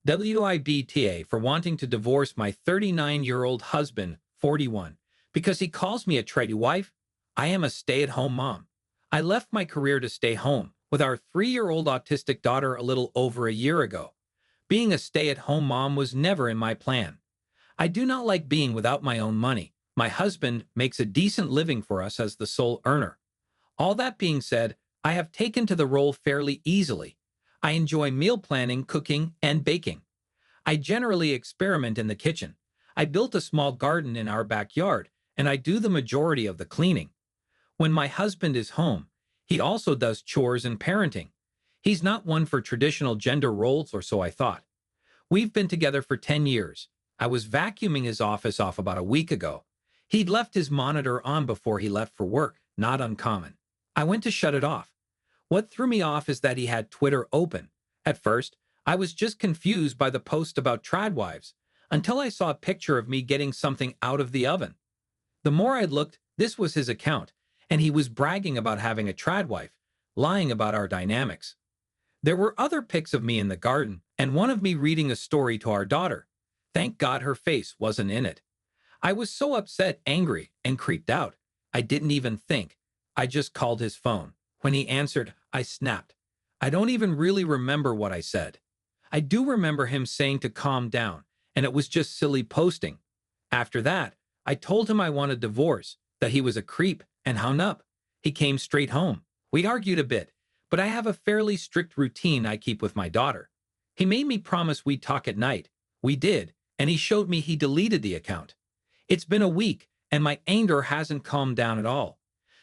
WIBTA for wanting to divorce my 39-year-old husband, 41, because he calls me a tradewife. I am a stay-at-home mom. I left my career to stay home with our 3-year-old autistic daughter a little over a year ago. Being a stay-at-home mom was never in my plan. I do not like being without my own money. My husband makes a decent living for us as the sole earner. All that being said, I have taken to the role fairly easily. I enjoy meal planning, cooking, and baking. I generally experiment in the kitchen. I built a small garden in our backyard, and I do the majority of the cleaning. When my husband is home, he also does chores and parenting. He's not one for traditional gender roles, or so I thought. We've been together for 10 years. I was vacuuming his office off about a week ago. He'd left his monitor on before he left for work, not uncommon. I went to shut it off. What threw me off is that he had Twitter open. At first, I was just confused by the post about tradwives, until I saw a picture of me getting something out of the oven. The more I looked, this was his account, and he was bragging about having a tradwife, lying about our dynamics. There were other pics of me in the garden, and one of me reading a story to our daughter. Thank God her face wasn't in it. I was so upset, angry, and creeped out. I didn't even think. I just called his phone. When he answered, I snapped. I don't even really remember what I said. I do remember him saying to calm down, and it was just silly posting. After that, I told him I wanted a divorce, that he was a creep, and hung up. He came straight home. We argued a bit, but I have a fairly strict routine I keep with my daughter. He made me promise we'd talk at night. We did, and he showed me he deleted the account. It's been a week, and my anger hasn't calmed down at all.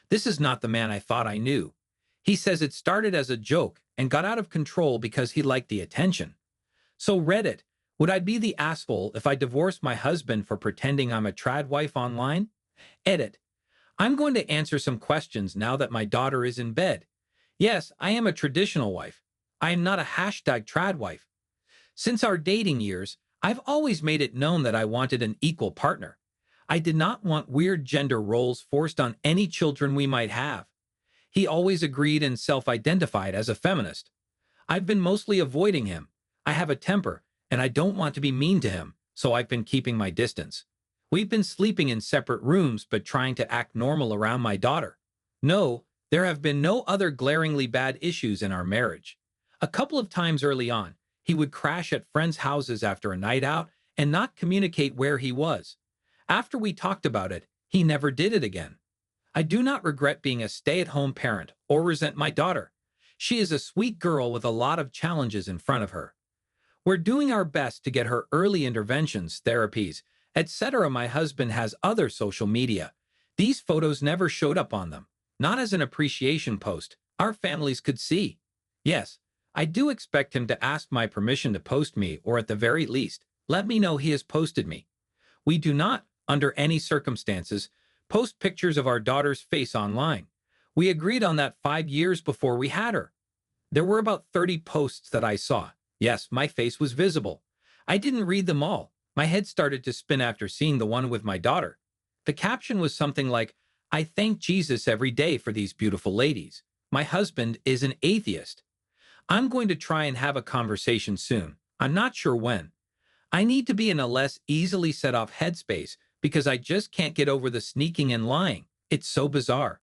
This is not the man I thought I knew. He says it started as a joke and got out of control because he liked the attention. So Reddit, would I be the asshole if I divorced my husband for pretending I'm a tradwife online? Edit. I'm going to answer some questions now that my daughter is in bed. Yes, I am a traditional wife. I am not a #tradwife. Since our dating years, I've always made it known that I wanted an equal partner. I did not want weird gender roles forced on any children we might have. He always agreed and self-identified as a feminist. I've been mostly avoiding him. I have a temper, and I don't want to be mean to him, so I've been keeping my distance. We've been sleeping in separate rooms but trying to act normal around my daughter. No, there have been no other glaringly bad issues in our marriage. A couple of times early on, he would crash at friends' houses after a night out and not communicate where he was. After we talked about it, he never did it again. I do not regret being a stay-at-home parent or resent my daughter. She is a sweet girl with a lot of challenges in front of her. We're doing our best to get her early interventions, therapies, etc. My husband has other social media. These photos never showed up on them. Not as an appreciation post. Our families could see. Yes, I do expect him to ask my permission to post me, or at the very least, let me know he has posted me. We do not, under any circumstances, post pictures of our daughter's face online. We agreed on that 5 years before we had her. There were about 30 posts that I saw. Yes, my face was visible. I didn't read them all. My head started to spin after seeing the one with my daughter. The caption was something like, I thank Jesus every day for these beautiful ladies. My husband is an atheist. I'm going to try and have a conversation soon. I'm not sure when. I need to be in a less easily set off headspace because I just can't get over the sneaking and lying. It's so bizarre.